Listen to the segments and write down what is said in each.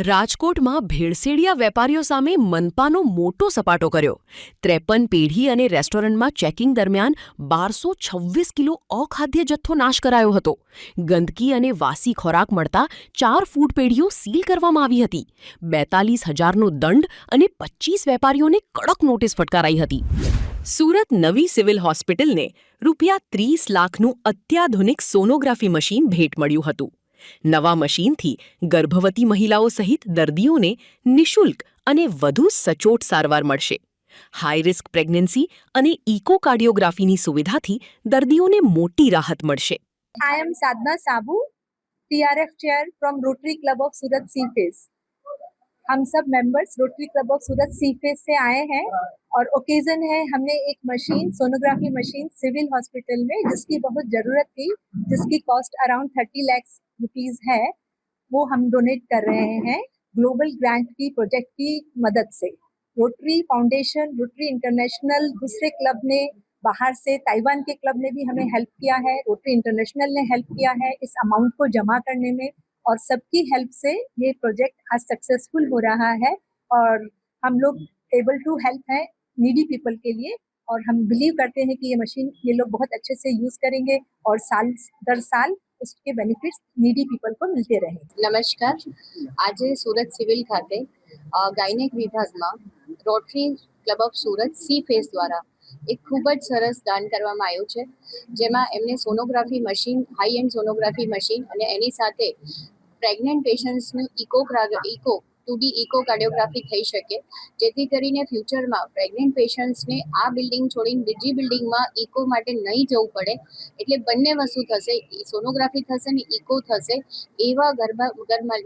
રાજકોટમાં ભેળસેડિયા વેપારીઓ સામે મનપાનો મોટો સપાટો કર્યો. 53 પેઢી અને રેસ્ટોરન્ટમાં ચેકિંગ દરમિયાન 1226 કિલો અખાદ્ય જથ્થો નાશ કરાયો હતો. ગંદકી અને વાસી ખોરાક મળતા 4 ફૂડ પેઢીઓ સીલ કરવામાં આવી હતી. 42,000નો દંડ અને 25 વેપારીઓને કડક નોટિસ ફટકારાઈ હતી. સુરત નવી સિવિલ હોસ્પિટલને ₹30 લાખનું અત્યાધુનિક સોનોગ્રાફી મશીન ભેટ મળ્યું હતું. નવા મશીનથી ગર્ભવતી મહિલાઓ સહિત દર્દીઓને નિઃશુલ્ક અને વધુ સચોટ સારવાર મળશે. હાઈ રિસ્ક પ્રેગ્નન્સી અને ઇકોકાર્ડિયોગ્રાફીની સુવિધાથી દર્દીઓને મોટી રાહત મળશે. I am Sadhna Sabu, TRF chair from Rotary Club of Surat Seaface. हम सब members Rotary club of Surat Seaface से आए हैं और ओकेजन है हमने एक machine sonography machine civil hospital में जिसकी बहुत ज़रूरत थी, जिसकी कॉस्ट अराउंड 30 लाख रुपीस है, वो हम डोनेट कर रहे हैं ग्लोबल ग्रांट की प्रोजेक्ट की मदद से. रोटरी फाउंडेशन, रोटरी इंटरनेशनल, दूसरे क्लब ने बाहर से ताइवान के क्लब ने भी हमें हेल्प किया है, रोटरी इंटरनेशनल ने हेल्प किया है इस अमाउंट को जमा करने में और सबकी हेल्प से ये प्रोजेक्ट आज सक्सेसफुल हो रहा है और हम लोग एबल टू हेल्प हैं नीडी पीपल के लिए और हम बिलीव करते हैं कि ये मशीन ये लोग बहुत अच्छे से यूज़ करेंगे और साल दर साल उसके बेनिफिट्स नीडी पीपल को मिलते रहेंगे. નમસ્કાર. આજે સુરત સિવિલ ખાતે ગાયનેક વિભાગમાં rotary club of Surat C face દ્વારા એક ખૂબ જ સરસ દાન કરવામાં આવ્યું છે, જેમાં એમને sonography machine, high and sonography machine અને એની સાથે પ્રેગ્નન્ટ પેશન્ટ્સનું ઇકો 2D ઇકોકાર્ડિયોગ્રાફી થઈ શકે, જેથી કરીને ફ્યુચરમાં પ્રેગ્નન્ટ પેશન્ટ્સને આ બિલ્ડિંગ છોડીને બીજી બિલ્ડિંગમાં ઇકો માટે નહીં જવું પડે. એટલે બંને વસ્તુ થશે, સોનોગ્રાફી થશે ને ઇકો થશે. એવા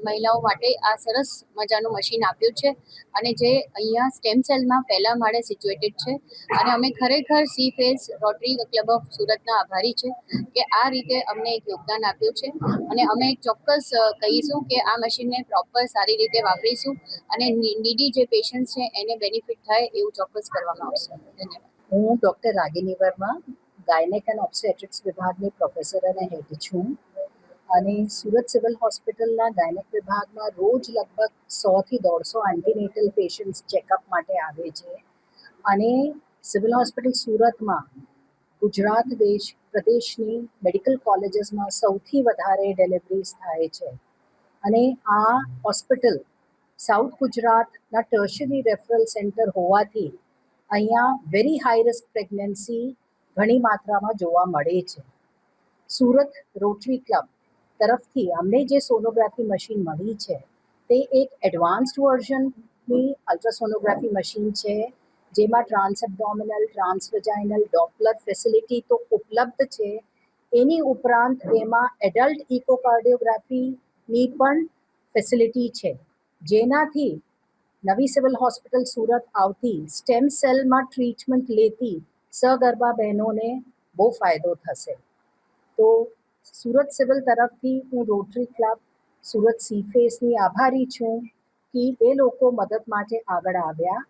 મહિલાઓ માટે આ સરસ મજાનું મશીન આપ્યું છે અને જે અહીંયા સ્ટેમ સેલમાં પહેલા માળે સિચ્યુએટેડ છે. અને અમે ખરેખર C face rotary club of સુરતના આભારી છે કે આ રીતે અમને એક યોગદાન આપ્યું છે અને અમે ચોક્કસ કહીશું કે આ મશીનને પ્રોપર સારી રીતે વાપરીશું અને નીડી જે પેશન્ટ છે એને બેનિફિટ થાય એવું ચોક્કસ કરવામાં આવશે. ધન્યવાદ. હું doctor Ragini Varma, gynaec and obstetrics વિભાગની પ્રોફેસર અને હેડ છું અને સુરત સિવિલ હોસ્પિટલના ગાયનેક વિભાગમાં રોજ લગભગ 100થી 150 એન્ટીનેટલ પેશન્ટ્સ ચેકઅપ માટે આવે છે અને સિવિલ હોસ્પિટલ સુરતમાં ગુજરાત પ્રદેશની મેડિકલ કોલેજીસમાં સૌથી વધારે ડિલિવરીઝ થાય છે અને આ હોસ્પિટલ સાઉથ ગુજરાતના ટર્શરી રેફરલ સેન્ટર હોવાથી અહીંયા વેરી હાઈ રિસ્ક પ્રેગ્નન્સી ઘણી માત્રામાં જોવા મળે છે. સુરત રોટરી ક્લબ તરફથી અમને જે સોનોગ્રાફી મશીન મળી છે તે એક એડવાન્સ્ડ વર્ઝનની અલ્ટ્રાસોનોગ્રાફી મશીન છે, જેમાં ટ્રાન્સએબ્ડોમિનલ, ટ્રાન્સવેજાઇનલ, ડોપલર ફેસિલિટી તો ઉપલબ્ધ છે. એની ઉપરાંત એમાં એડલ્ટ ઇકોકાર્ડિયોગ્રાફીની પણ ફેસિલિટી છે, જેનાથી નવી સિવિલ હોસ્પિટલ સુરત આવતી સ્ટેમ સેલમાં ટ્રીટમેન્ટ લેતી સગર્ભા બહેનોને બહુ ફાયદો થશે. તો સુરત સિવિલ તરફથી હું રોટરી ક્લબ સુરત સીફેસની આભારી છું કે એ લોકો મદદ માટે આગળ આવ્યા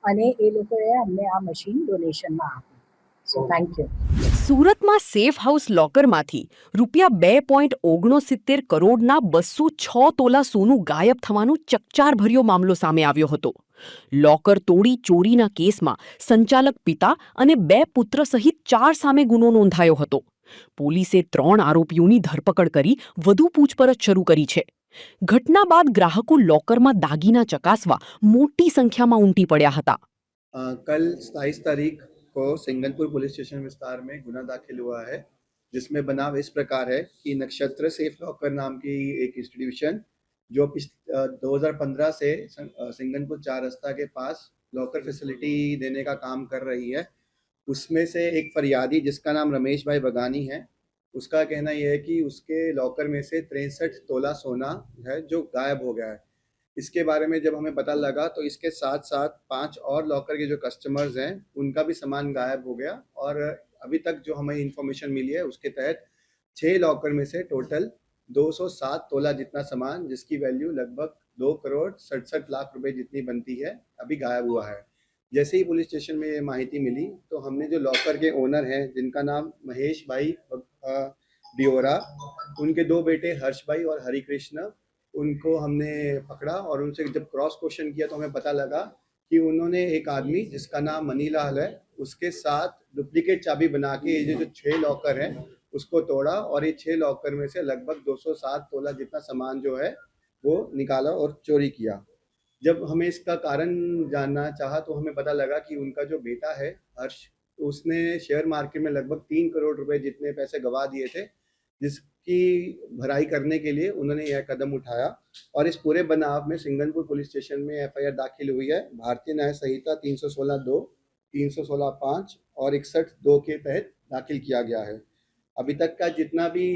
અને એ લોકોએ અમને આ મશીન ડોનેશનમાં આપી. So thank you. સુરતમાં સેફ હાઉસ લોકરમાંથી ₹2.69 કરોડના 206 તોલા સોનું ગાયબ થવાનો ચકચારભર્યો મામલો સામે આવ્યો હતો. લોકર તોડી ચોરીના કેસમાં સંચાલક પિતા અને 2 પુત્ર સહિત 4 સામે ગુનો નોંધાયો હતો. પોલીસે 3 આરોપીઓની ધરપકડ કરી વધુ પૂછપરછ શરૂ કરી છે. ઘટના બાદ ગ્રાહકો લોકરમાં દાગીના ચકાસવા મોટી સંખ્યામાં ઉમટી પડ્યા હતા. कल 27 तारीख को सिंगनपुर पुलिस स्टेशन विस्तार में गुना दाखिल हुआ है, जिसमें बनाव इस प्रकार है कि नक्षत्र सेफ लॉकर नाम की एक इंस्टीट्यूशन जो 2015 से सिंगनपुर 4 रास्ता के पास लॉकर फैसिलिटी देने का काम कर रही है, उसमें से एक फरियादी जिसका नाम रमेश भाई बगानी है, उसका कहना यह है कि उसके लॉकर में से 63 तोला सोना है जो गायब हो गया है. इसके बारे में जब हमें पता लगा तो इसके साथ साथ 5 और लॉकर के जो कस्टमर्स हैं उनका भी सामान गायब हो गया और अभी तक जो हमें इंफॉर्मेशन मिली है उसके तहत 6 लॉकर में से टोटल 207 तोला जितना सामान, जिसकी वैल्यू लगभग 2,67,00,000 रुपए जितनी बनती है, अभी गायब हुआ है. जैसे ही पुलिस स्टेशन में ये माहिती मिली तो हमने जो लॉकर के ओनर हैं जिनका नाम महेश भाई डियोरा, उनके 2 बेटे हर्ष भाई और हरिकृष्ण, उनको हमने पकड़ा और उनसे जब क्रॉस क्वेश्चन किया तो हमें पता लगा कि उन्होंने एक आदमी जिसका नाम मनीलाल है उसके साथ डुप्लीकेट चाबी बना के ये जो 6 लॉकर है उसको तोड़ा और ये 6 लॉकर में से लगभग 207 तोला जितना सामान जो है वो निकाला और चोरी किया। जब हमें इसका कारण जानना चाहा तो हमें पता लगा कि उनका जो बेटा है हर्ष, उसने शेयर मार्केट में लगभग 3 करोड़ रुपए जितने पैसे गवा दिए थे, जिसकी भराई करने के लिए उन्होंने यह कदम उठाया। और इस पूरे बनाव में सिंगनपुर पुलिस स्टेशन में एफआईआर दाखिल हुई है भारतीय न्याय संहिता 316(2), 316(5) और 61(2) के तहत दाखिल किया गया है। अभी तक का जितना भी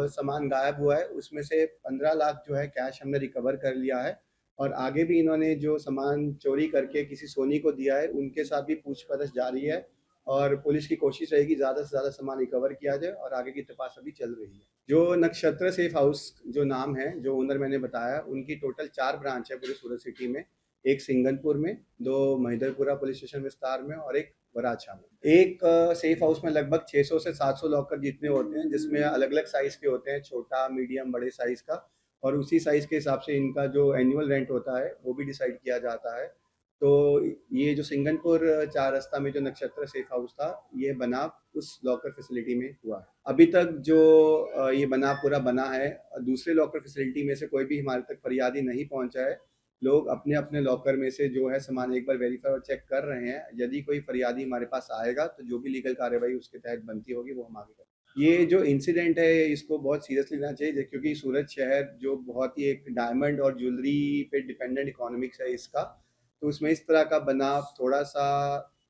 सामान गायब हुआ है उसमें से 15 लाख जो है कैश हमने रिकवर कर लिया है और आगे भी इन्होंने जो सामान चोरी करके किसी सोनी को दिया है उनके साथ भी पूछताछ जारी है और पुलिस की कोशिश रहेगी ज़्यादा से ज़्यादा सामान रिकवर किया जाए और आगे की तपास अभी चल रही है। जो नक्षत्र सेफ हाउस जो नाम है, जो ओनर मैंने बताया, उनकी टोटल 4 ब्रांच है पूरे सूरत सिटी में, एक सिंगनपुर में, 2 महिदरपुरा पुलिस स्टेशन विस्तार में और एक वराछा में। एक सेफ हाउस में लगभग 600 से 700 लॉकर जितने होते हैं, जिसमें अलग अलग साइज़ के होते हैं, छोटा, मीडियम, बड़े साइज़ का, और उसी साइज़ के हिसाब से इनका जो एनुअल रेंट होता है वो भी डिसाइड किया जाता है। तो ये जो सिंगनपुर 4 रास्ता में जो नक्षत्र सेफ हाउस था, ये बनाव उस लॉकर फैसिलिटी में हुआ है। अभी तक जो ये बनाव पूरा बना है, दूसरे लॉकर फैसिलिटी में से कोई भी हमारे तक फरियादी नहीं पहुंचा है। लोग अपने अपने लॉकर में से जो है सामान एक बार वेरीफाई और चेक कर रहे हैं। यदि कोई फरियादी हमारे पास आएगा तो जो भी लीगल कार्रवाई उसके तहत बनती होगी वो हम आगे करेंगे। ये जो इंसिडेंट है इसको बहुत सीरियसली लेना चाहिए, क्योंकि सूरत शहर जो बहुत ही एक डायमंड और ज्वेलरी पे डिपेंडेंट इकोनॉमिक्स है इसका, तो उसमें इस तरह का बनाव थोड़ा सा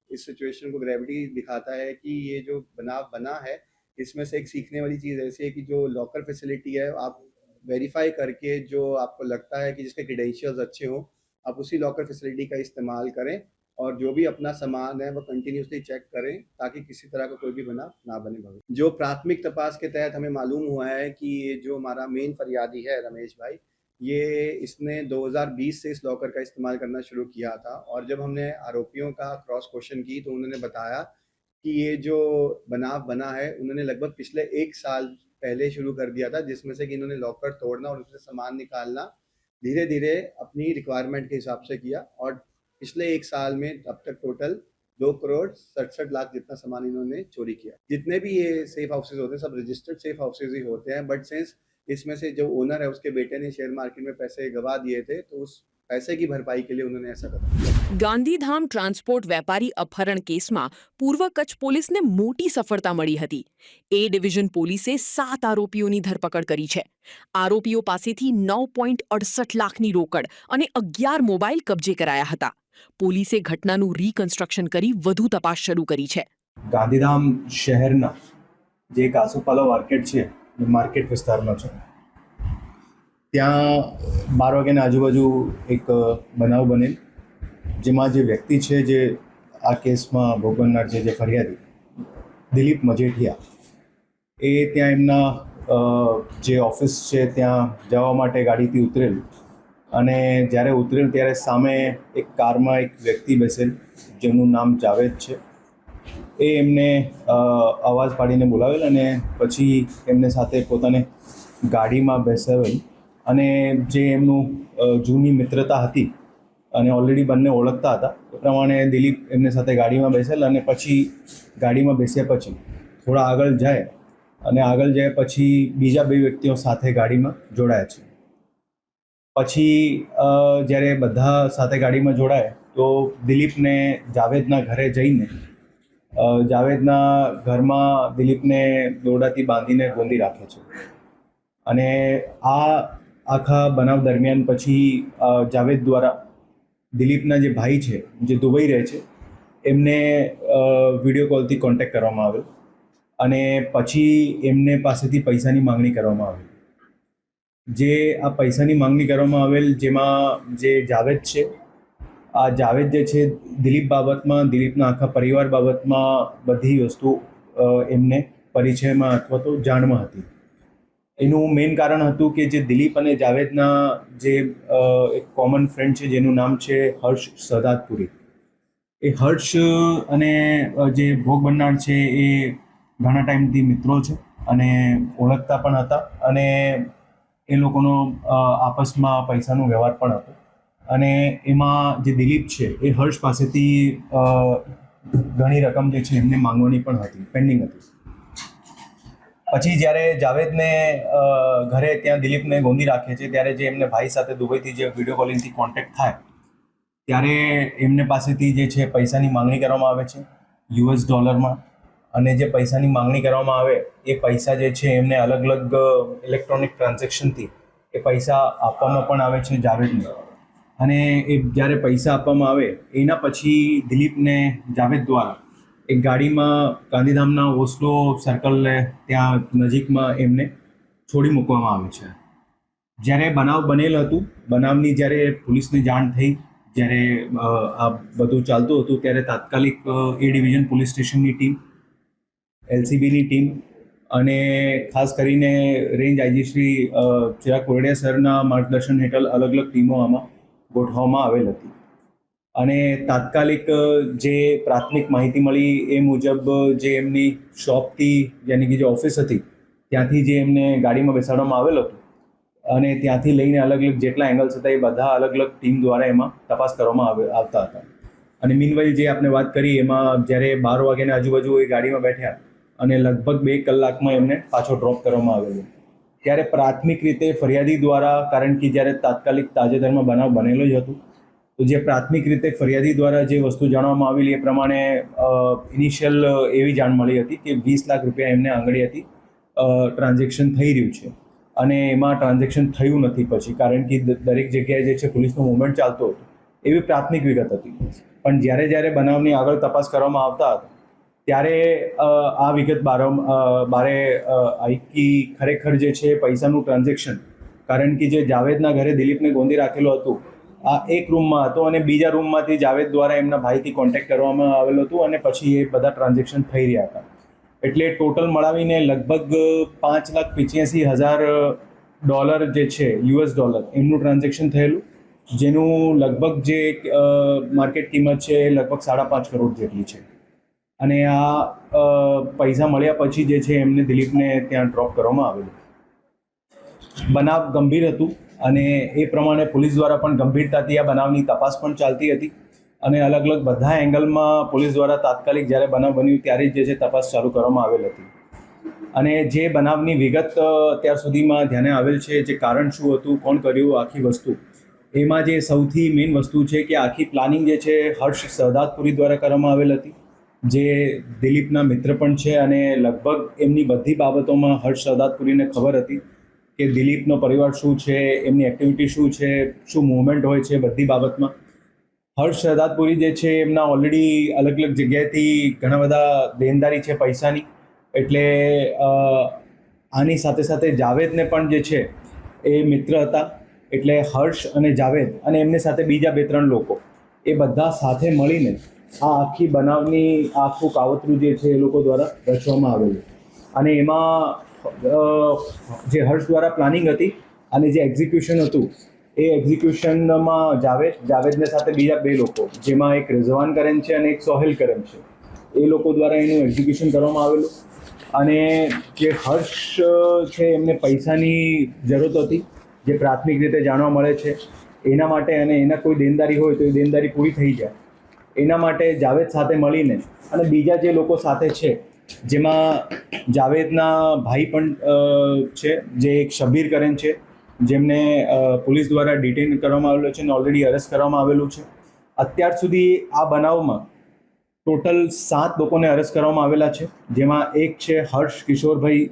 इस सिचुएशन को ग्रेविटी दिखाता है कि ये जो बनाव बना है इसमें से एक सीखने वाली चीज़ ऐसी है कि जो लॉकर फैसिलिटी है आप वेरीफाई करके जो आपको लगता है कि जिसके क्रेडेंशियल्स अच्छे हों, आप उसी लॉकर फैसिलिटी का इस्तेमाल करें और जो भी अपना सामान है वो कंटिन्यूसली चेक करें ताकि किसी तरह का कोई भी बनाव ना बने भविष्य। जो प्राथमिक तपास के तहत हमें मालूम हुआ है कि ये जो हमारा मेन फरियादी है रमेश भाई, ये इसने 2020 से इस लॉकर का इस्तेमाल करना शुरू किया था और जब हमने आरोपियों का क्रॉस क्वेश्चन की तो उन्होंने बताया कि ये जो बनाव बना है उन्होंने लगभग पिछले 1 साल पहले शुरू कर दिया था, जिसमें से कि इन्होंने लॉकर तोड़ना और उससे सामान निकालना धीरे धीरे अपनी रिक्वायरमेंट के हिसाब से किया और पिछले 1 साल में अब तक टोटल 2 करोड़ 67 लाख जितना सामान इन्होंने चोरी किया। जितने भी ये सेफ हाउसेज होते हैं सब रजिस्टर्ड सेफ हाउसेज ही होते हैं, बट सिंस इसमें से जो ओनर है उसके बेटे ने शेयर मार्केट में पैसे गवा दिए थे तो उस पैसे की भरपाई के लिए उन्होंने ऐसा करा। ગાંધીધામ ટ્રાન્સપોર્ટ વેપારી અપહરણ કેસમાં પૂર્વ કચ્છ પોલીસને મોટી સફળતા મળી હતી। એ ડિવિઝન પોલીસે 7 આરોપીઓની ધરપકડ કરી છે। આરોપીઓ પાસેથી 9.68 લાખની રોકડ અને 11 મોબાઈલ કબજે કરાયા હતા। પોલીસે ઘટનાનું રીકન્સ્ટ્રક્શન કરી વધુ તપાસ શરૂ કરી છે। ગાંધીધામ શહેરના જે કાસુપાલો માર્કેટ છે, માર્કેટ વિસ્તારમાં છે, ત્યાં 12 વાગ્યાની આજુબાજુ એક બનાવ બનેલ જેમાં જે વ્યક્તિ છે જે આ કેસમાં ભોગ બનનાર છે, જે ફરિયાદી દિલીપ મજેઠિયા, એ ત્યાં એમના જે ઓફિસ છે ત્યાં જવા માટે ગાડીથી ઉતરેલ અને જ્યારે ઉતરેલ ત્યારે સામે એક કારમાં એક વ્યક્તિ બેસેલ જેમનું નામ જાવેદ છે। એ એમને અવાજ પાડીને બોલાવેલ અને પછી એમને સાથે પોતાને ગાડીમાં બેસાવેલ અને જે એમનું જૂની મિત્રતા હતી અને ઓલરેડી બંને ઓળખતા હતા એ પ્રમાણે દિલીપ એમને સાથે ગાડીમાં બેસેલ અને પછી ગાડીમાં બેસ્યા પછી થોડા આગળ જાય અને આગળ જાય પછી બીજા 2 વ્યક્તિઓ સાથે ગાડીમાં જોડાયા છે। પછી જ્યારે બધા સાથે ગાડીમાં જોડાય તો દિલીપને જાવેદના ઘરે જઈને જાવેદના ઘરમાં દિલીપને દોરડાથી બાંધીને ગોંધી રાખે છે અને આ આખા બનાવ દરમિયાન પછી જાવેદ દ્વારા દિલીપના જે ભાઈ છે જે દુબઈ રહે છે એમને વિડીયો કોલથી કોન્ટેક્ટ કરવામાં આવેલ અને પછી એમને પાસેથી પૈસાની માંગણી કરવામાં આવેલ। જે આ પૈસાની માંગણી કરવામાં આવેલ જેમાં જે જાવેદ છે, આ જાવેદ જે છે દિલીપ બાબતમાં, દિલીપના આખા પરિવાર બાબતમાં બધી વસ્તુ એમને પરિચયમાં અથવા તો જાણમાં હતી। એનું મેઇન કારણ હતું કે જે દિલીપ અને જાવેદના જે એક કોમન ફ્રેન્ડ છે જેનું નામ છે હર્ષ સદાતપુરી, એ હર્ષ અને જે ભોગ બનનાર છે એ ઘણા ટાઈમથી મિત્રો છે અને ઓળખતા પણ હતા અને એ લોકોનો આપસમાં પૈસાનો વ્યવહાર પણ હતો અને એમાં જે દિલીપ છે એ હર્ષ પાસેથી ઘણી રકમ જે છે એમને માંગવાની પણ હતી, પેન્ડિંગ હતી. પછી જ્યારે જાવેદને ઘરે ત્યાં દિલીપને ગોંધી રાખે છે ત્યારે જે એમને ભાઈ સાથે દુબઈથી જે વિડીયો કોલિંગથી કોન્ટેક્ટ થાય ત્યારે એમને પાસેથી જે છે પૈસાની માંગણી કરવામાં આવે છે $, અને જે પૈસાની માંગણી કરવામાં આવે એ પૈસા જે છે એમને અલગ અલગ ઇલેક્ટ્રોનિક ટ્રાન્ઝેક્શનથી એ પૈસા આપવામાં પણ આવે છે જાવેદને. અને એ જ્યારે પૈસા આપવામાં આવે એના પછી દિલીપને જાવેદ દ્વારા એક ગાડીમાં ગાંધીધામના ઓસ્લો સર્કલને ત્યાં નજીકમાં એમને છોડી મૂકવામાં આવે છે. જ્યારે બનાવ બનેલ હતું, બનાવની જ્યારે પોલીસને જાણ થઈ, જ્યારે આ બધું ચાલતું હતું ત્યારે તાત્કાલિક એ ડિવિઝન પોલીસ સ્ટેશનની ટીમ, LCBની ટીમ અને ખાસ કરીને રેન્જ આઈજી શ્રી ચિરાગ કોરડિયા સરના માર્ગદર્શન હેઠળ અલગ અલગ ટીમો આમાં ગોઠવવામાં આવેલ હતી. અને તાત્કાલિક જે પ્રાથમિક માહિતી મળી એ મુજબ જે એમની શોપથી યાની કે જે ઓફિસ હતી ત્યાંથી જે એમને ગાડીમાં બેસાડવામાં આવેલ હતું અને ત્યાંથી લઈને અલગ અલગ જેટલા એંગલ્સ હતા એ બધા અલગ અલગ ટીમ દ્વારા એમાં તપાસ કરવામાં આવતા હતા. અને મીનવાઇલ જે આપણે વાત કરી એમાં જ્યારે 12 વાગ્યાની આજુબાજુ એ ગાડીમાં બેઠ્યા અને લગભગ 2 કલાકમાં એમને પાછો ડ્રોપ કરવામાં આવેલો. ત્યારે પ્રાથમિક રીતે ફરિયાદી દ્વારા, કારણ કે જ્યારે તાત્કાલિક તાજેતરમાં બનાવ બનેલો જ હતું, તો જે પ્રાથમિક રીતે ફરિયાદી દ્વારા જે વસ્તુ જાણવામાં આવેલી એ પ્રમાણે ઇનિશિયલ એવી જાણ મળી હતી કે 20 લાખ રૂપિયા એમને આંગળીએથી ટ્રાન્ઝેક્શન થઈ રહ્યું છે અને એમાં ટ્રાન્ઝેક્શન થયું નથી પછી, કારણ કે દરેક જગ્યાએ જે છે પોલીસનો મૂવમેન્ટ ચાલતો હતો એવી પ્રાથમિક વિગત હતી. પણ જ્યારે બનાવની આગળ તપાસ કરવામાં આવતા હતા ત્યારે આ વિગત બારે આવી કે ખરેખર જે છે પૈસાનું ટ્રાન્ઝેક્શન, કારણ કે જે જાવેદના ઘરે દિલીપને ગોંધી રાખેલો હતું આ એક રૂમમાં હતો અને બીજા રૂમમાંથી જાવેદ દ્વારા એમના ભાઈથી કોન્ટેક્ટ કરવામાં આવેલો હતું અને પછી એ બધા ટ્રાન્ઝેક્શન થઈ રહ્યા હતા. એટલે ટોટલ મળાવીને લગભગ $5,85,000 જે છે $, એમનું ટ્રાન્ઝેક્શન થયેલું, જેનું લગભગ જે માર્કેટ કિંમત છે એ લગભગ 5.5 કરોડ જેટલી છે. અને આ પૈસા મળ્યા પછી જે છે એમને દિલીપને ત્યાં ડ્રોપ કરવામાં આવેલું. બનાવ ગંભીર હતું અને એ પ્રમાણે પોલીસ દ્વારા પણ ગંભીરતાથી આ બનાવની તપાસ પણ ચાલતી હતી અને અલગ અલગ બધા એંગલમાં પોલીસ દ્વારા તાત્કાલિક જ્યારે બનાવ બન્યું ત્યારે જ જે છે તપાસ ચાલુ કરવામાં આવેલ હતી. અને જે બનાવની વિગત અત્યાર સુધીમાં ધ્યાને આવેલ છે, જે કારણ શું હતું, કોણ કર્યું, આખી વસ્તુ, એમાં જે સૌથી મેઇન વસ્તુ છે કે આખી પ્લાનિંગ જે છે હર્ષ સરદારપુરી દ્વારા કરવામાં આવેલ હતી, જે દિલીપના મિત્ર પણ છે અને લગભગ એમની બધી બાબતોમાં હર્ષ સરદારપુરીને ખબર હતી કે દિલીપનો પરિવાર શું છે, એમની એક્ટિવિટી શું છે, શું મૂવમેન્ટ હોય છે, બધી બાબતમાં હર્ષ સરદારપુરી જે છે એમના ઓલરેડી અલગ અલગ જગ્યાએથી ઘણા બધા દેનદારી છે પૈસાની. એટલે આની સાથે સાથે જાવેદને પણ જે છે એ મિત્ર હતા. એટલે હર્ષ અને જાવેદ અને એમની સાથે બીજા 2-3 લોકો એ બધા સાથે મળીને આ આખી બનાવની આખું કાવતરું જે છે એ લોકો દ્વારા રચવામાં આવેલું. અને એમાં જે હર્ષ દ્વારા પ્લાનિંગ હતી અને જે એક્ઝિક્યુશન હતું એ એક્ઝિક્યુશનમાં જાવેદને સાથે બીજા 2 લોકો, જેમાં એક રિઝવાન કરેન છે અને એક સોહેલ કરેન છે, એ લોકો દ્વારા એનું એક્ઝિક્યુશન કરવામાં આવેલું. અને જે હર્ષ છે એમને પૈસાની જરૂરત હતી, જે પ્રાથમિક રીતે જાણવા મળે છે એના માટે, અને એના કોઈ દેનદારી હોય તો એ દેનદારી પૂરી થઈ જાય એના માટે જાવેદ સાથે મળીને અને બીજા જે લોકો સાથે છે, જેમાં જાવેદના ભાઈ પણ છે, જે એક શબીર કરેન છે, જેમને પોલીસ દ્વારા ડિટેન કરવામાં આવેલો છે અને ઓલરેડી અરેસ્ટ કરવામાં આવેલું છે. અત્યાર સુધી આ બનાવમાં ટોટલ 7 લોકોને અરેસ્ટ કરવામાં આવેલા છે, જેમાં એક છે હર્ષ કિશોરભાઈ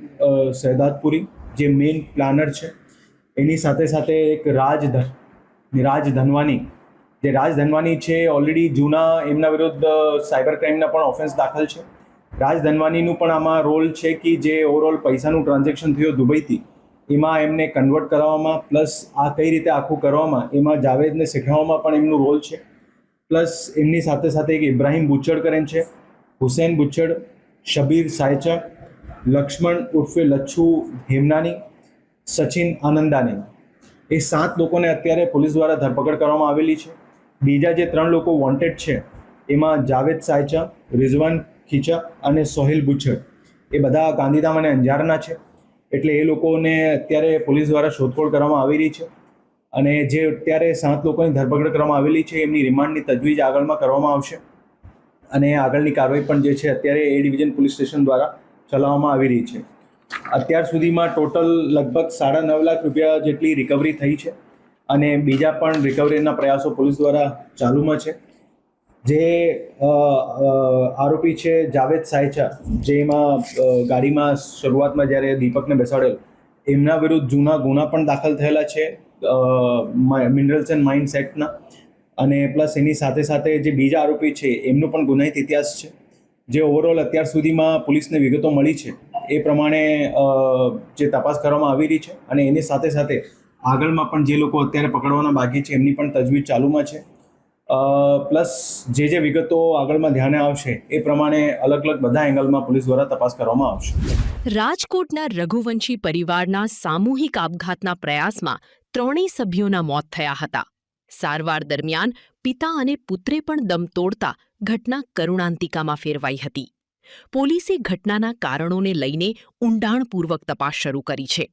સરદારપુરી, જે મેઇન પ્લાનર છે. એની સાથે સાથે એક રાજ ધનવાની, જે રાજ ધનવાની છે ઓલરેડી જૂના એમના વિરુદ્ધ સાયબર ક્રાઇમના પણ ઓફેન્સ દાખલ છે. રાજ ધનવાનીનું પણ આમાં રોલ છે કે જે ઓવરઓલ પૈસાનું ટ્રાન્ઝેક્શન થયું દુબઈથી એમાં એમને કન્વર્ટ કરવામાં, પ્લસ આ કઈ રીતે આખું કરવામાં એમાં જાવેદને શીખવવામાં પણ એમનું રોલ છે. પ્લસ એમની સાથે સાથે એક ઇબ્રાહિમ બુચ્ચડ કરેન છે, હુસૈન બુચ્ચડ, શબીર સાયચા, લક્ષ્મણ ઉર્ફે લચ્છુ હેમનાની, સચિન આનંદાની, એ 7 લોકોને અત્યારે પોલીસ દ્વારા ધરપકડ કરવામાં આવેલી છે. બીજા જે 3 લોકો વોન્ટેડ છે એમાં જાવેદ સાયચા, રિઝવાન ખીચા અને સોહેલ બુચ્ચડ, એ બધા ગાંધીધામ અને અંજારના છે. એટલે એ લોકોને અત્યારે પોલીસ દ્વારા શોધખોળ કરવામાં આવી રહી છે અને જે અત્યારે 7 લોકોની ધરપકડ કરવામાં આવેલી છે એમની રિમાન્ડની તજવીજ આગળમાં કરવામાં આવશે અને આગળની કાર્યવાહી પણ જે છે અત્યારે એ ડિવિઝન પોલીસ સ્ટેશન દ્વારા ચલાવવામાં આવી રહી છે. અત્યાર સુધીમાં ટોટલ લગભગ 9.5 લાખ રૂપિયા જેટલી રિકવરી થઈ છે અને બીજા પણ રિકવરીના પ્રયાસો પોલીસ દ્વારા ચાલુમાં છે. જે આરોપી છે જાવેદ સાયચા, જેમાં ગાડીમાં શરૂઆતમાં જ્યારે દીપકને બેસાડેલ, એમના વિરુદ્ધ જૂના ગુના પણ દાખલ થયેલા છે મિનરલ્સ એન્ડ માઇન્સ એક્ટના, અને પ્લસ એની સાથે સાથે જે બીજા આરોપી છે એમનો પણ ગુનાહિત ઇતિહાસ છે. જે ઓવરઓલ અત્યાર સુધીમાં પોલીસને વિગતો મળી છે એ પ્રમાણે જે તપાસ કરવામાં આવી રહી છે અને એની સાથે સાથે આગળમાં પણ જે લોકો અત્યારે પકડવાના બાકી છે એમની પણ તજવીજ ચાલુમાં છે. પ્લસ જે વિગતો આગળમાં ધ્યાને આવશે એ પ્રમાણે અલગ અલગ બધા એંગલમાં પોલીસ દ્વારા તપાસ કરવામાં આવશે. રાજકોટના રઘુવંશી પરિવારના સામૂહિક આપઘાતના પ્રયાસમાં 3 સભ્યોના મોત થયા હતા. સારવાર દરમિયાન પિતા અને પુત્રે પણ દમ તોડતા ઘટના કરુણાંતિકામાં ફેરવાઈ હતી. પોલીસે ઘટનાના કારણોને લઈને ઊંડાણપૂર્વક તપાસ શરૂ કરી છે.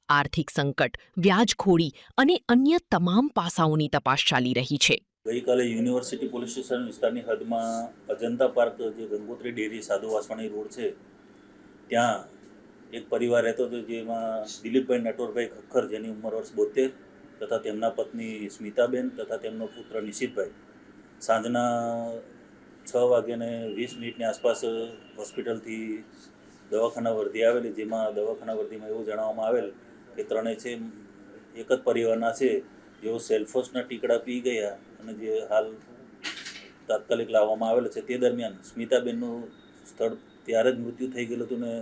આર્થિક સંકટ, વ્યાજખોરી અને અન્ય તમામ પાસાઓની તપાસ ચાલી રહી છે. ગઈકાલે યુનિવર્સિટી પોલીસ સ્ટેશન વિસ્તારની હદમાં અજંતા પાર્ક, જે ગંગોત્રી ડેરી સાધુ વાસવાણી રોડ છે, ત્યાં એક પરિવાર રહેતો હતો, જેમાં દિલીપભાઈ નટવરભાઈ ખખ્ખર, જેની ઉંમર વર્ષ 72, તથા તેમના પત્ની સ્મિતાબેન તથા તેમનો પુત્ર નિશિતભાઈ સાંજના 6:20 આસપાસ હોસ્પિટલથી દવાખાના વર્ધી આવેલી, જેમાં દવાખાના વર્ધીમાં એવું જણાવવામાં આવેલ કે ત્રણેય છે એક જ પરિવારના છે, જેઓ સેલ્ફોસના ટીકડા પી ગયા અને જે હાલ તાત્કાલિક લાવવામાં આવેલ છે. તે દરમિયાન સ્મિતાબેનનું સ્થળ ત્યારે જ મૃત્યુ થઈ ગયેલું હતું ને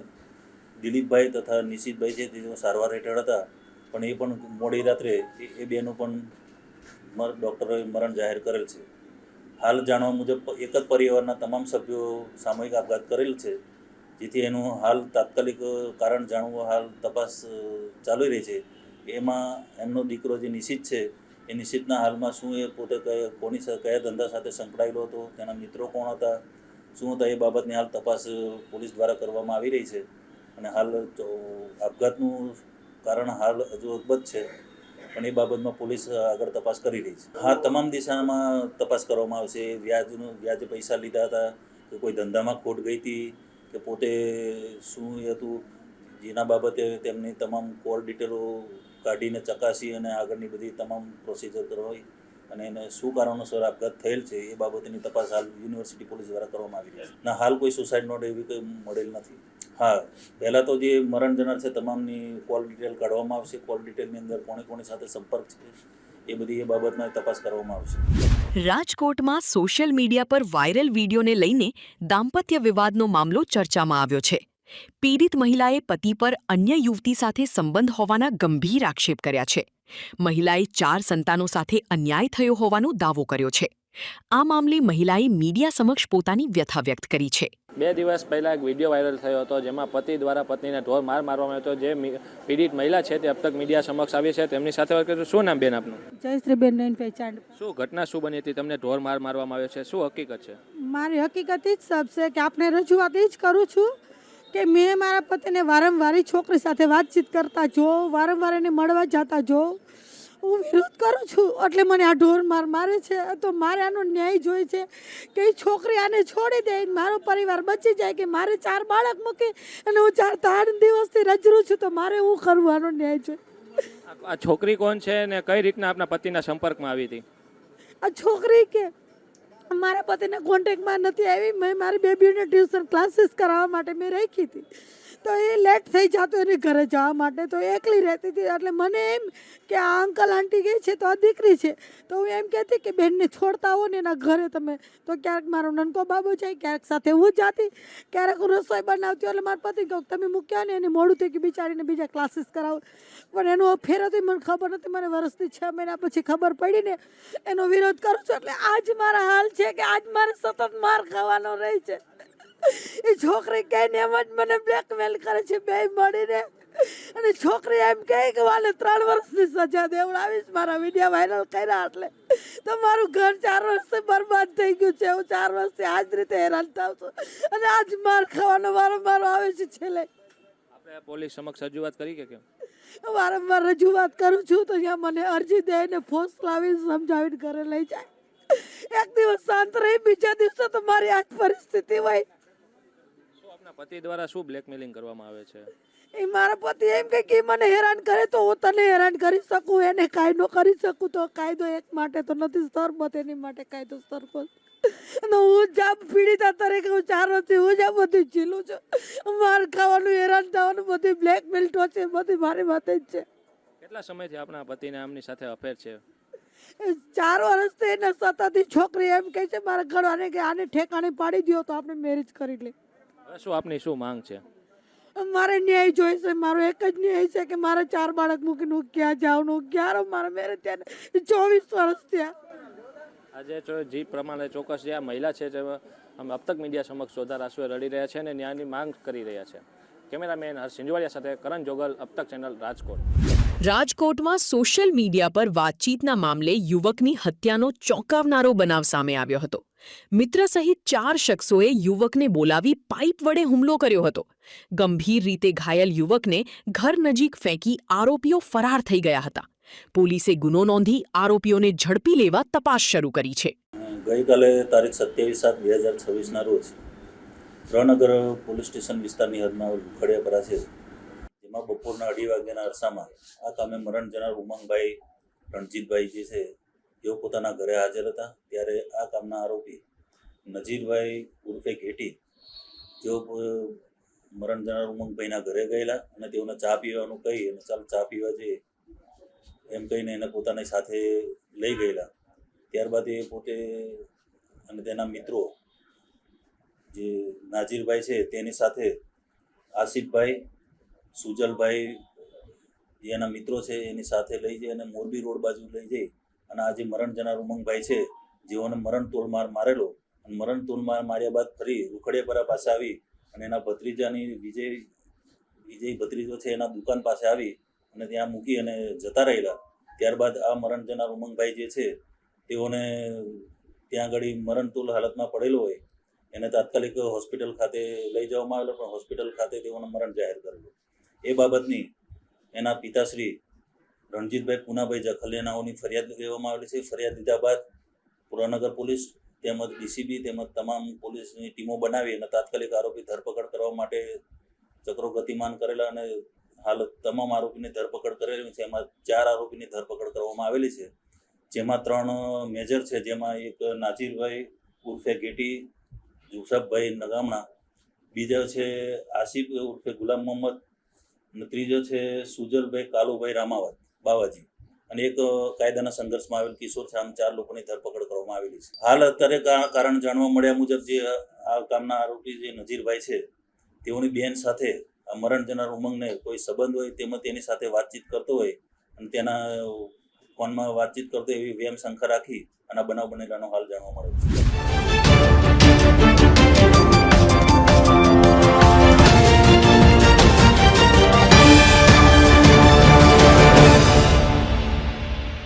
દિલીપભાઈ તથા નિશિતભાઈ છે તેઓ સારવાર હેઠળ હતા, પણ એ પણ મોડી રાત્રે એ બેનું પણ ડૉક્ટરોએ મરણ જાહેર કરેલ છે. હાલ જાણવા મુજબ એક જ પરિવારના તમામ સભ્યો સામૂહિક આપઘાત કરેલ છે, જેથી એનું હાલ તાત્કાલિક કારણ જાણવું હાલ તપાસ ચાલી રહી છે. એમાં એમનો દીકરો જે નિશિત છે, એ નિશિતના હાલમાં શું એ પોતે કયા ધંધા સાથે સંકળાયેલો હતો, તેના મિત્રો કોણ હતા, શું હતા, એ બાબતની હાલ તપાસ પોલીસ દ્વારા કરવામાં આવી રહી છે. અને હાલ આપઘાતનું કારણ હાલ હજુ અકબંધ છે, પણ એ બાબતમાં પોલીસ આગળ તપાસ કરી રહી છે. હા, તમામ દિશામાં તપાસ કરવામાં આવશે. વ્યાજે પૈસા લીધા હતા કે કોઈ ધંધામાં ખોટ ગઈ હતી કે પોતે શું એ હતું, જેના બાબતે તેમની તમામ કોલ ડિટેલો કાઢીને ચકાસી અને આગળની બધી તમામ પ્રોસિજર કરવી અને એને શું કારણોસર આપઘાત થયેલ છે એ બાબતની તપાસ હાલ યુનિવર્સિટી પોલીસ દ્વારા કરવામાં આવી રહી છે. ના, હાલ કોઈ સુસાઇડ નોટ એવી કંઈ મળેલ નથી. હા, પહેલાં તો જે મરણ જનાર છે તમામની કોલ ડિટેલ કાઢવામાં આવશે. કોલ ડિટેલની અંદર કોની સાથે સંપર્ક છે એ બધી એ બાબતમાં તપાસ કરવામાં આવશે. રાજકોટમાં સોશિયલ મીડિયા પર વાયરલ વિડીયોને લઈને દાંપત્ય વિવાદનો મામલો ચર્ચામાં આવ્યો છે. પીડિત મહિલાએ પતિ પર અન્ય યુવતી સાથે સંબંધ હોવાના ગંભીર આક્ષેપ કર્યા છે. મહિલાએ 4 સંતાનો સાથે અન્યાય થયો હોવાનો દાવો કર્યો છે. આ મામલે મહિલાએ મીડિયા સમક્ષ પોતાની વ્યથા વ્યક્ત કરી છે. 2 દિવસ પહેલાં એક વિડીયો વાયરલ થયો હતો, જેમાં પતિ દ્વારા પત્નીને ઢોર મારવામાં આવ્યો હતો. જે પીડિત મહિલા છે તે અબ તક મીડિયા સમક્ષ આવી છે. તેમની સાથે વાત કરીશું. શું નામ બેન આપનું? જયશ્રીબેન નયનભાઈ ચાંદ. શું ઘટના શું બની હતી? તમને ઢોર મારવામાં આવ્યો છે, શું હકીકત છે? મારી હકીકત એ જ સબ છે કે આપણે રજૂઆત એ જ કરું છું કે મેં મારા પતિને વારંવાર છોકરી સાથે વાતચીત કરતા જો, વારંવાર એને મળવા જતા જો, હું વિરોધ કરું છું. એટલે મને આ ઢોર મારે છે. તો મારે આનો ન્યાય જોઈએ છે કે એ છોકરી આને છોડી દે, મારો પરિવાર બચી જાય, કે મારે 4 બાળક મૂકી અને હું 4 દિવસથી રજરું છું. તો મારે હું કરવું? આનો ન્યાય જોઈએ. આ છોકરી કોણ છે ને કઈ રીતના આપના પતિના સંપર્કમાં આવી હતી? આ છોકરી કે મારા પતિના કોન્ટેક્ટમાં નથી આવી. મેં મારી બેબીઓને ટ્યુશન ક્લાસીસ કરાવવા માટે મેં રાખી હતી, તો એ લેટ થઈ જતો એને ઘરે જવા માટે, તો એકલી રહેતી હતી. એટલે મને એમ કે આ અંકલ આંટી ગઈ છે તો આ દીકરી છે, તો હું એમ કહેતી કે બેનને છોડતા હો ને એના ઘરે તમે. તો ક્યારેક મારો નનકો બાબો જાય, ક્યારેક સાથે હું જાતી, ક્યારેક હું રસોઈ બનાવતી. એટલે મારા પતિ કહું તમે મૂક્યા ને એને મોડું થઈ કે બિચારીને બીજા ક્લાસીસ કરાવો. પણ એનો ફેર હતી મને ખબર નથી. મને વર્ષથી 6 મહિના પછી ખબર પડી ને એનો વિરોધ કરું છું. એટલે આજ મારા હાલ છે કે આજ મારે સતત માર ખાવાનો રહી છે. એ છોકરી કહીને એમ જ મને બ્લેકમેલ કરે છે બે મળીને. અને છોકરી એમ કહે કે વાલે 3 વર્ષની સજા દેવડાવીશ મારા વિડીયો વાયરલ કર્યા એટલે. તો મારું ઘર 4 વર્ષથી બરબાદ થઈ ગયું છે. હું 4 વર્ષથી આ જ રીતે હેરાન થાઉં છું અને આજ માર ખાવાનો વારો આવે છે છેલ્લે. આપણે પોલીસ સમક્ષ રજૂઆત કરી કે કેમ? વારંવાર રજૂઆત કરું છું તો ત્યાં મને અરજી દઈને ફોર્સ લાવીને સમજાવીને ઘરે લઈ જાય. એક દિવસ શાંત રહી, બીજા દિવસે તો મારી આ જ પરિસ્થિતિ હોય. શું આપના પતિ દ્વારા શું બ્લેકમેલિંગ કરવામાં આવે છે? એ મારા પતિ એમ કે મને હેરાન કરે તો હું તને હેરાન કરી શકું, એને કાયદો કરી શકું. તો કાયદો એક માટે તો નથી સરબત, એની માટે કાયદો સરબત. હું જ્યાં પીડિતા તરીકે હું 4 વર્ષથી હું જ્યાં બધું ઝીલું છું. માર ખાવાનું, હેરાન થવાનું, બધી બ્લેકમેલ ટોચે બધી મારી માથે જ છે. કેટલા સમયથી આપણા પતિને આમની સાથે અફેર છે? 4 વર્ષથી એને સતત છોકરી એમ કહે છે મારા ઘરવાળાને કે આને ઠેકાણે પાડી દો તો આપણે મેરેજ કરી લે. હવે શું આપની શું માંગ છે? મારે ન્યાય જોઈશે. મારો એક જ ન્યાય છે કે મારે 4 બાળક મૂકીને હું ક્યાં જાઉં? ક્યારે મારા મેરેજ થયા 24 વર્ષ થયા. આજે જે પ્રમાણે ચોક્કસ જે આ મહિલા છે જે અમે અબતક મીડિયા સમક્ષ ચોધા આંસુએ રડી રહ્યા છે અને ન્યાયની માંગ કરી રહ્યા છે. કેમેરામેન હર્ષ સિંજવાડિયા સાથે કરણ જોગલ, અબતક ચેનલ, રાજકોટ. રાજકોટમાં સોશિયલ મીડિયા પર વાતચીતના મામલે યુવકની હત્યાનો ચોંકાવનારો બનાવ સામે આવ્યો હતો. મિત્ર સહિત 4 શખ્સોએ યુવકને બોલાવી પાઇપ વડે હુમલો કર્યો હતો. ગંભીર રીતે ઘાયલ યુવકને ઘર નજીક ફેંકી આરોપીઓ ફરાર થઈ ગયા હતા. પોલીસે ગુનો નોંધી આરોપીઓને ઝડપી લેવા તપાસ શરૂ કરી છે. ગઈકાલે તારીખ 27/7/2026ના રોજ રણનગર પોલીસ સ્ટેશન વિસ્તારની હદમાં લુખડિયાપરા છે, જેમાં બપોરના 2:30 વાગ્યાના અરસામાં આ કામે મરણ જનાર ઉમંગભાઈ રણજીતભાઈ જે છે તેઓ પોતાના ઘરે હાજર હતા. ત્યારે આ કામના આરોપી નજીરભાઈ ઉર્ફે ઘેટી જેઓ મરણ જનાર ઉમંગભાઈના ઘરે ગયેલા અને તેઓને ચા પીવાનું કહી અને ચાલ ચા પીવા જઈએ એમ કહીને એને પોતાની સાથે લઈ ગયેલા. ત્યારબાદ એ પોતે અને તેના મિત્રો જે નાજીરભાઈ છે તેની સાથે આસિફભાઈ, સુજલભાઈ જે એના મિત્રો છે એની સાથે લઈ જઈ અને મોરબી રોડ બાજુ લઈ જઈ અને આ જે મરણ જનાર ઉમંગભાઈ છે જેઓને મરણતોલ માર મારેલો અને મરણતોલ માર માર્યા બાદ ફરી લુખડિયાપરા પાસે આવી અને એના ભત્રીજાની વિજય ભત્રીજો છે એના દુકાન પાસે આવી અને ત્યાં મૂકી અને જતા રહેલા. ત્યારબાદ આ મરણ જનાર ઉમંગભાઈ જે છે તેઓને ત્યાં આગળ મરણતુલ હાલતમાં પડેલો હોય એને તાત્કાલિક હોસ્પિટલ ખાતે લઈ જવામાં આવેલો, પણ હોસ્પિટલ ખાતે તેઓને મરણ જાહેર કરેલું. એ બાબતની એના પિતાશ્રી રણજીતભાઈ પૂનાભાઈ જખલિયાનાઓની ફરિયાદ લેવામાં આવેલી છે. ફરિયાદ લીધા બાદ પુરાનગર પોલીસ તેમજ ડીસીબી તેમજ તમામ પોલીસની ટીમો બનાવી અને તાત્કાલિક આરોપી ધરપકડ કરવા માટે ચક્રો ગતિમાન કરેલા અને હાલ તમામ આરોપીની ધરપકડ કરેલી છે. એમાં 4 આરોપીની ધરપકડ કરવામાં આવેલી છે, જેમાં 3 મેજર છે, જેમાં એક નાજીરભાઈ ઉર્ફે ગેટી જુસફભાઈ નગામણા, બીજો છે આસિફ ઉર્ફે ગુલામ મોહમ્મદ અને ત્રીજો છે સુજલભાઈ કાલુભાઈ રામાવત બાવાજી અને એક કાયદાના સંઘર્ષમાં આવેલ કિશોર છે. આમ 4 લોકોની ધરપકડ કરવામાં આવેલી છે. હાલ અત્યારે કારણ જાણવા મળ્યા મુજબ જે આ કામના આરોપી જે નજીરભાઈ છે તેઓની બેન સાથે આ મરણ જનાર ઉમંગને કોઈ સંબંધ હોય તેમજ તેની સાથે વાતચીત કરતો હોય અને તેના ફોનમાં વાતચીત કરતો એવી વેમ શંકા રાખી અને બનાવ બનેલાનો હાલ જાણવા મળે છે.